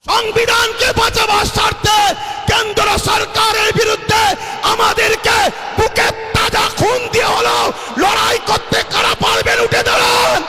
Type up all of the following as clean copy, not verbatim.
সংবিধানকে বাঁচাবার স্বার্থে কেন্দ্র সরকারের বিরুদ্ধে আমাদেরকে বুকে তাজা খুন দিয়ে হলো লড়াই করতে কারা পারবেন? উঠে দাঁড়ান,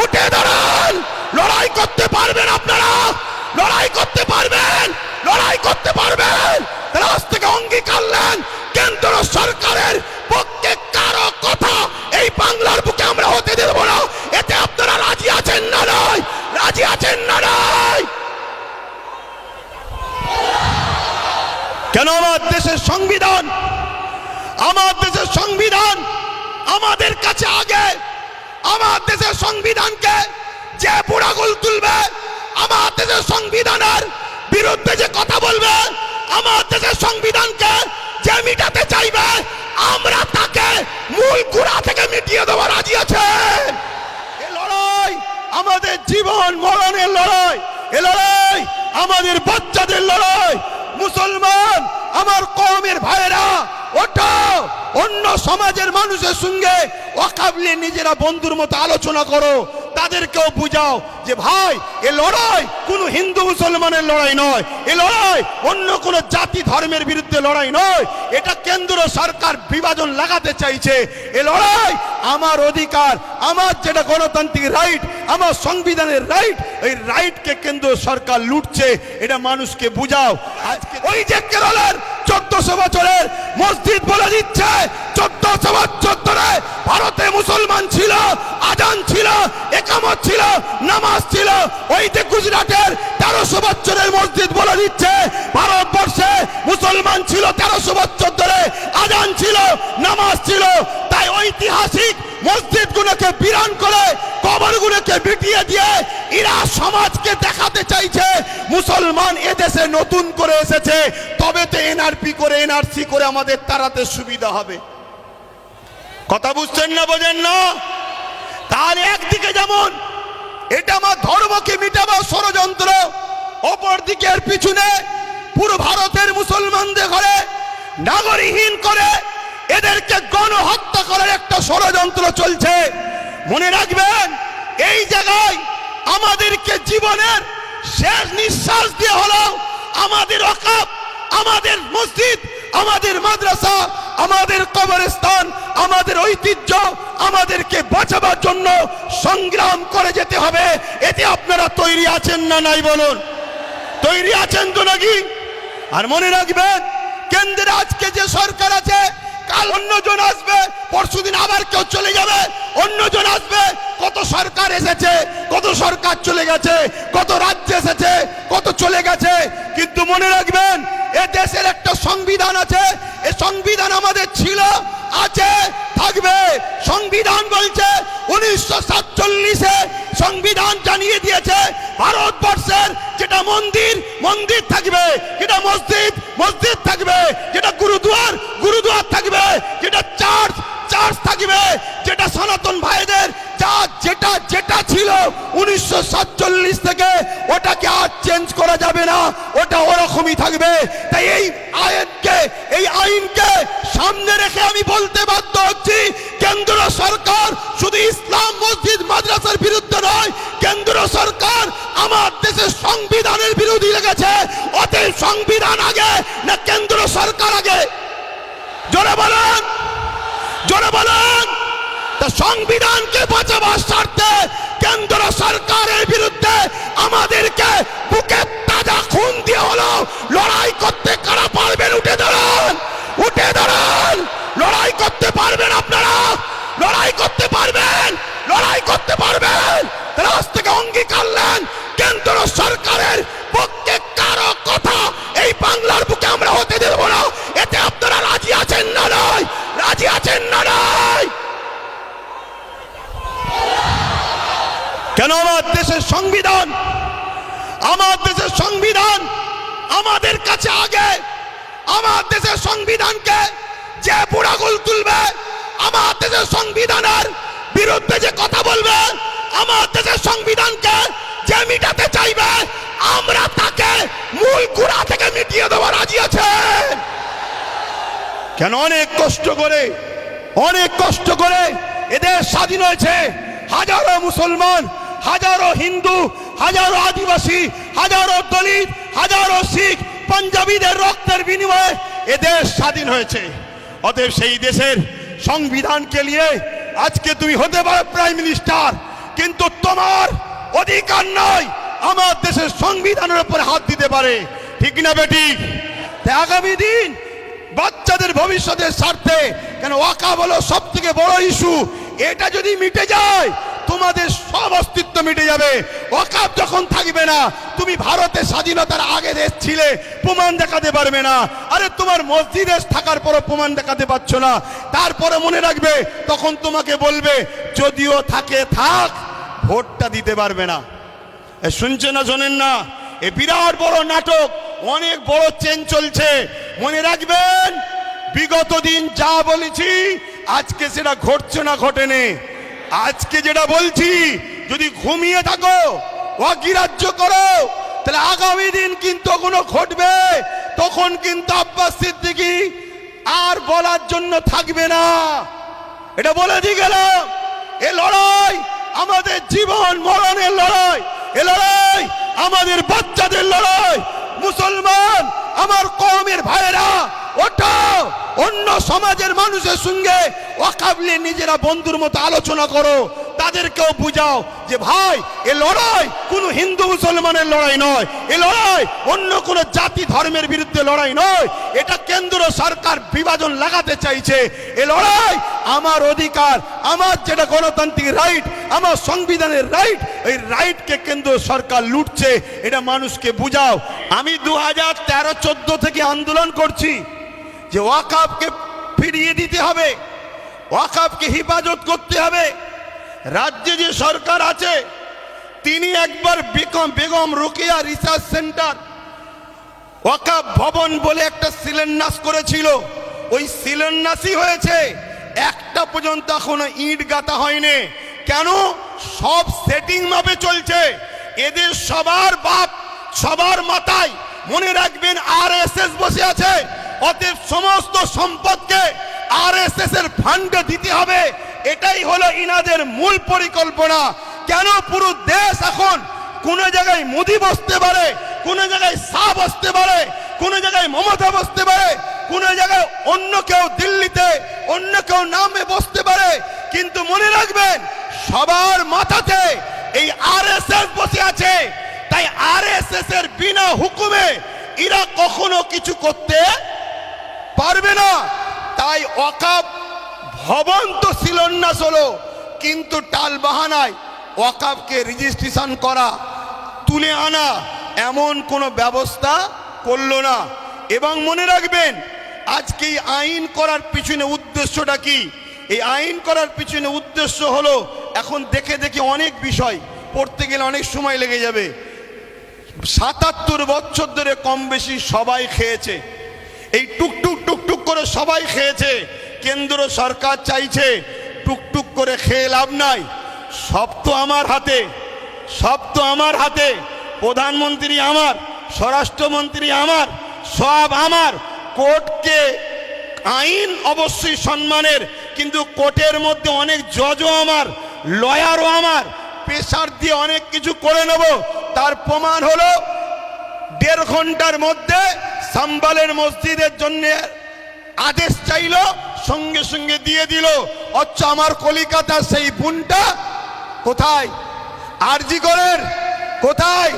উঠে দাঁড়ান। লড়াই করতে পারবেন আপনারা? লড়াই করতে পারবেন? লড়াই করতে পারবেন? তাহলে আজ থেকে অঙ্গীকার নেন, কেন্দ্র সরকারের পক্ষে কারো কথা এই বাংলার বুকে আমরা হতে দেব না। এতে আপনারা রাজি আছেন না নয়? রাজি আছেন না নয়? কেন? আমার দেশের সংবিধান, আমার দেশের সংবিধান আমাদের কাছে আগে। আমার দেশের সংবিধানকে যে বুড়াগুল তুলবে, আমার দেশের সংবিধানের বিরুদ্ধে যে কথা বলবে, আমার দেশের সংবিধানকে যে মিটাতে চাইবে, আমরা তাকে মূল গোড়া থেকে মিটিয়ে দেওয়া রাজি আছে। এ লড়াই আমাদের জীবন মরণের লড়াই, এ লড়াই আমাদের বাচ্চাদের লড়াই। মুসলমান আমার কওমের ভাইরা, ওটা অন্য সমাজের মানুষের সঙ্গে ওয়াকাবলে নিজেরা বন্ধুর মতো আলোচনা করো, তাদেরকেও বুঝাও যে ভাই এ লড়াই কোনো হিন্দু মুসলমানের লড়াই নয়, এ লড়াই অন্য কোনো জাতি ধর্মের বিরুদ্ধে লড়াই নয়। এটা কেন্দ্র সরকার বিভাজন লাগাতে চাইছে। এ লড়াই আমার অধিকার, আমার যেটা গণতান্ত্রিক রাইট, আমার সংবিধানের রাইট, এই রাইটকে কেন্দ্র সরকার লুটছে, এটা মানুষকে বুঝাও। আজকে ওই যে কেরলের 1400 বছরের মসজিদ বলে দিচ্ছে 1400 বছর ধরে ভারতে মুসলমান ছিল, আজান ছিল, একামত ছিল, নামাজ ছিল। ওই যে গুজরাটের 1300 বছরের মসজিদ বলে দিচ্ছে ভারতবর্ষে মুসলমান ছিল 1300 বছর ধরে, আজান ছিল, নামাজ ছিল। তাই ঐতিহাসিক মসজিদগুলোকে বিরান করে কবরগুলোকে মিটিয়ে দিয়ে এরা সমাজকে দেখাতে চাইছে মুসলমান এদেশে নতুন করে এসেছে, তবে তো এনআরপি করে এনআরসি করে আমাদের তাড়াতে সুবিধা হবে। কথা বুঝছেন না? বোঝেন না? তাহলে একদিকে যেমন এটা আমার ধর্মকে মিটাবার ষড়যন্ত্র, অপর দিকে এর পিছনে পুরো ভারতের মুসলমানদের ঘরে নাগরিকহীন করে এদেরকে গণহত্যা করার একটা ষড়যন্ত্র চলছে। মনে রাখবেন, এই জায়গায় আমাদেরকে জীবনের শেষ নিঃশ্বাস দিয়ে হলো আমাদের ওয়াকফ, আমাদের মসজিদ, আমাদের মাদ্রাসা, আমাদের কবরস্থান, আমাদের ঐতিহ্য আমাদেরকে বাঁচাবার জন্য সংগ্রাম করে যেতে হবে। এতে আপনারা তৈরি আছেন না নাই বলুন? তৈরি আছেন তো নাকি? আর মনে রাখবেন, কেন্দ্রে আজকে যে সরকার আছে, কাল অন্যজন আসবে, পরশুদিন আবার কেউ চলে যাবে, অন্যজন আসবে। কত সরকার এসেছে, কত সরকার চলে গেছে, কত রাজ্য এসেছে, কত চলে গেছে। কিন্তু মনে রাখবেন, এ দেশের একটা সংবিধান আছে, এ সংবিধান আমাদের ছিল, আছে, থাকবে। সংবিধান বলছে 1947-এ সংবিধান জানিয়ে দিয়েছে ভারতবর্ষের যেটা মন্দির মন্দির থাকবে, যেটা মসজিদ মসজিদ থাকবে, যেটা গুরুদুয়ার গুরুদুয়ার থাকবে, যেটা চার্চ চার্চ থাকবে, যেটা সনাতন ভাইদের যা যেটা যেটা ছিল 1947 থেকে ওটাকে আর চেঞ্জ করা যাবে না, ওটা ওরকমই থাকবে। তাই এই আইনকে সামনে রেখে আমি বলতে বাধ্য হচ্ছি, কেন্দ্র সরকার শুধু ইসলাম মসজিদ মাদ্রাসার বিরুদ্ধে নয়, কেন্দ্র সরকার আমার দেশের সংবিধানের বিরোধী লেগেছে। অতএব সংবিধান আগে না কেন্দ্র সরকার আগে? জোরে বলেন, জোরে বলেন। তা সংবিধানকে বাঁচাবার স্বার্থে কেন্দ্র সরকারের বিরুদ্ধে আমাদেরকে বুকে তাজা খুন দিয়ে হলো লড়াই করতে কারা পারবেন? উঠে দাঁড়ান, উঠে দাঁড়ান। লড়াই করতে পারবেন আপনারা? লড়াই করতে পারবেন? লড়াই করতে পারবেন? তাহলে আজ থেকে অঙ্গীকার নেন, কেন্দ্র সরকারের পক্ষে কারো কথা এই বাংলার বুকে আমরা হতে দেব না। এতে আপনারা রাজি আছেন না নয়? রাজি আছেন না নয়? কেন? আমার দেশের সংবিধান, আমার দেশের সংবিধান আমাদের কাছে আগে। আমার দেশের সংবিধানকে যে বুড়াগুল তুলবে, আমার দেশের সংবিধানের বিরুদ্ধে যে কথা বলবে, আমার দেশের সংবিধানকে যে মিটাতে চাইবে, আমরা তাকে মূল গোড়া থেকে মিটিয়ে দেওয়া রাজি আছে। কেন? অনেক কষ্ট করে এদের স্বাধীন হয়েছে। হাজারো মুসলমান, হাজারো হিন্দু, হাজারো আদিবাসী, হাজারো দলিত, হাজারো শিখ পাঞ্জাবিদের রক্তের বিনিময়ে এ দেশ স্বাধীন হয়েছে। অতএব সেই দেশের সংবিধানকে নিয়ে আজকে তুমি হতে পারো প্রাইম মিনিস্টার, কিন্তু তোমার অধিকার নয় আমার দেশের সংবিধানের উপরে হাত দিতে পারে। ঠিক না বেটি? তাই আগামী দিন বাচ্চাদের ভবিষ্যতের স্বার্থে, কেন ওয়াকাফ হলো সব থেকে বড় ইস্যু, এটা যদি মিটে যায় তোমাদের সব অস্তিত্ব মিটে যাবে। ওয়াকাফ যখন থাকবে না, তুমি ভারতের স্বাধীনতার আগে দেশ ছিলে, প্রমাণ দেখাতে পারবে না। আরে তোমার মসজিদে থাকার পরও প্রমাণ দেখাতে পারছো না, তারপরে মনে রাখবে তখন তোমাকে বলবে যদিও থাকে থাক, ভোটটা দিতে পারবে না। শুনছে না, শোনেন না? এ বিরাট বড় নাটক, অনেক বড় চেন চলছে। মনে রাখবেন বিগত দিন যা বলেছি আজকে সেটা ঘটছে না ঘটেনি। আজকে যেটা বলছি যদি ঘুমিয়ে থাকো, অগ্রাহ্য করো, তাহলে আগামী দিন কিন্তু কোনো ঘটবে, তখন কিন্তু আব্বাস সিদ্দিকী আর বলার জন্য থাকবে না। এটা বলে দিয়ে গেলাম। এ লড়াই আমাদের জীবন মরণের লড়াই, এ লড়াই আমাদের বাচ্চাদের লড়াই। মুসলমান আমার কওমের ভাইরা, ওঠো, অন্য সমাজের মানুষের সঙ্গে ওয়াকাফ নিয়ে নিজেরা বন্ধুর মতো আলোচনা করো, তাদেরকেও বুঝাও যে ভাই এ লড়াই কোনো হিন্দু মুসলমানের লড়াই নয়, এ লড়াই অন্য কোনো জাতি ধর্মের বিরুদ্ধে লড়াই নয়। এটা কেন্দ্র সরকার বিভাজন লাগাতে চাইছে। এ লড়াই আমার অধিকার, আমার যেটা গণতান্ত্রিক রাইট, আমার সংবিধানের রাইট, এই রাইটকে কেন্দ্র সরকার লুটছে, এটা মানুষকে বুঝাও। আমি 2013-14 থেকে আন্দোলন করছি যে ওয়াকাফকে ফিরিয়ে দিতে হবে, ওয়াকাফকে হেফাজত করতে হবে। রাজ্যে যে সরকার আছে তিনি একবার বেগম রোকেয়া রিসার্চ সেন্টার ওয়াকাফ ভবন বলে একটা শিলান্যাস করেছিল, ওই শিলান্যাসই হয়েছে, একটা পর্যন্ত এখনো ইট গাঁথা হয়নি। কেন? সব সেটিং মাপে চলছে। এদের সবার বাপ, সবার মাথায় মনে রাখবেন আরএসএস বসে আছে। অতএব সমস্ত সম্পদকে আরএসএস এর ফান্ডে দিতে হবে, এটাই হলো ইনাদের মূল পরিকল্পনা। কেন? পুরো দেশ এখন কোন জায়গায় মোদি বসতে পারে, কোন জায়গায় শাহ বসতে পারে, কোন জায়গায় মমতা বসতে পারে, কোন জায়গায় অন্য কেউ দিল্লিতে অন্য কেউ নামে বসতে পারে, কিন্তু মনে রাখবেন সবার মাথাতে এই আরএসএস বসে আছে। তাই আরএসএস এর বিনা হুকুমে এরা কখনো কিছু করতে পারবে না। তাই ওয়াকাফ ভবন তো শিলান্যাস হলো, কিন্তু টাল বাহানায় ওয়াকাফকে রেজিস্ট্রেশন করা, তুলে আনা এমন কোনো ব্যবস্থা করলো না। এবং মনে রাখবেন আজকে এই আইন করার পিছনে উদ্দেশ্যটা কি? এই আইন করার পিছনে উদ্দেশ্য হলো, এখন দেখে দেখে অনেক বিষয় পড়তে গেলে অনেক সময় লেগে যাবে। 77 বছর ধরে কম বেশি সবাই খেয়েছে, এই টুকটুক টুকটুক করে সবাই খেয়েছে। কেন্দ্র সরকার চাইছে টুকটুক করে খেয়ে লাভ নাই, সব তো আমার হাতে, সব তো আমার হাতে। প্রধানমন্ত্রী আমার, স্বরাষ্ট্রমন্ত্রী আমার, সব আমার। কোর্টকে আইন অবশ্যই সম্মানের, কিন্তু কোর্টের মধ্যে অনেক জজও আমার, লয়ারও আমার। প্রেসার দিয়ে অনেক কিছু করে নেব। তার প্রমাণ হলো 1.5 ঘন্টার মধ্যে সাম্বালের মসজিদের জন্য আদেশ চাইলো, সঙ্গে সঙ্গে দিয়ে দিল। অথচ আমার কলিকাতার সেই বোনটা কোথায়? আরজি করেন কোথায়?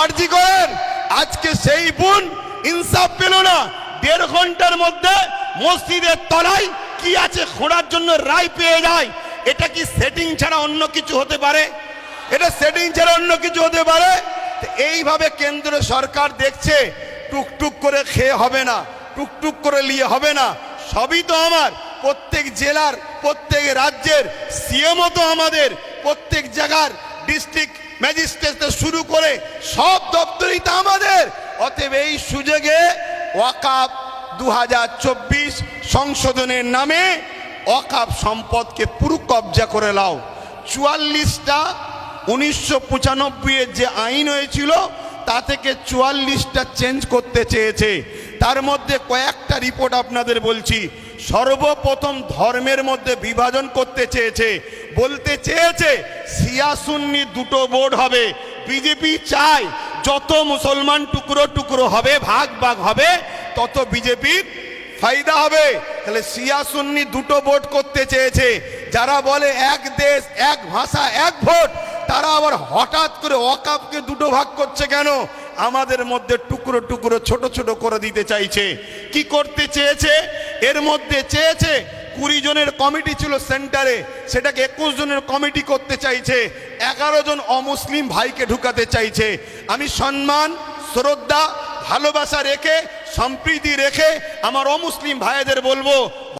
আরজি করেন। আজকে সেই বোন ইনসাফ পেল না। 1.5 ঘন্টার মধ্যে মসজিদের তলায় কি আছে খোঁড়ার জন্য রায় পেয়ে যায়। এটা কি সেটিং ছাড়া অন্য কিছু হতে পারে? এটা সেটিং ছাড়া অন্য কিছু হতে পারে? এইভাবে কেন্দ্র সরকার দেখছে টুকটুক করে খেয়ে হবে না, টুকটুক করে নিয়ে হবে না। সবই তো আমার, প্রত্যেক জেলার প্রত্যেক রাজ্যের সিএমও তো আমাদের, প্রত্যেক জায়গার ডিস্ট্রিক্ট ম্যাজিস্ট্রেট শুরু করে সব দপ্তরই তো আমাদের। অতএব এই সুযোগে ওয়াকাফ 2024 সংশোধনের নামে ওয়াকাফ সম্পদকে পুরো কবজা করে নাও। 44টা 1995 যে আইন হয়েছিল তা থেকে 44টা চেঞ্জ করতে চেয়েছে। তার মধ্যে কয়েকটা রিপোর্ট আপনাদের বলছি। সর্বপ্রথম ধর্মের মধ্যে বিভাজন করতে চেয়েছে, বলতে চেয়েছে শিয়া সুন্নি দুটো বোর্ড হবে। বিজেপি চায় যত মুসলমান টুকরো টুকরো হবে, ভাগ ভাগ হবে, তত বিজেপির ফায়দা হবে। তাহলে শিয়া সুন্নি দুটো ভোট করতে চেয়েছে। যারা বলে এক দেশ এক ভাষা এক ভোট, তারা আবার হঠাৎ করে ওয়াকাফকে দুটো ভাগ করছে কেন? আমাদের মধ্যে টুকরো টুকরো ছোট ছোট করে দিতে চাইছে। কি করতে চেয়েছে? এর মধ্যে চেয়েছে 20 জনের কমিটি ছিল সেন্টারে, সেটাকে 21 জনের কমিটি করতে চাইছে। 11 জন অমুসলিম ভাইকে ঢুকাতে চাইছে। আমি সম্মান, শ্রদ্ধা, ভালোবাসা রেখে, সম্প্রীতি রেখে আমার অমুসলিম ভাইদের বলবো,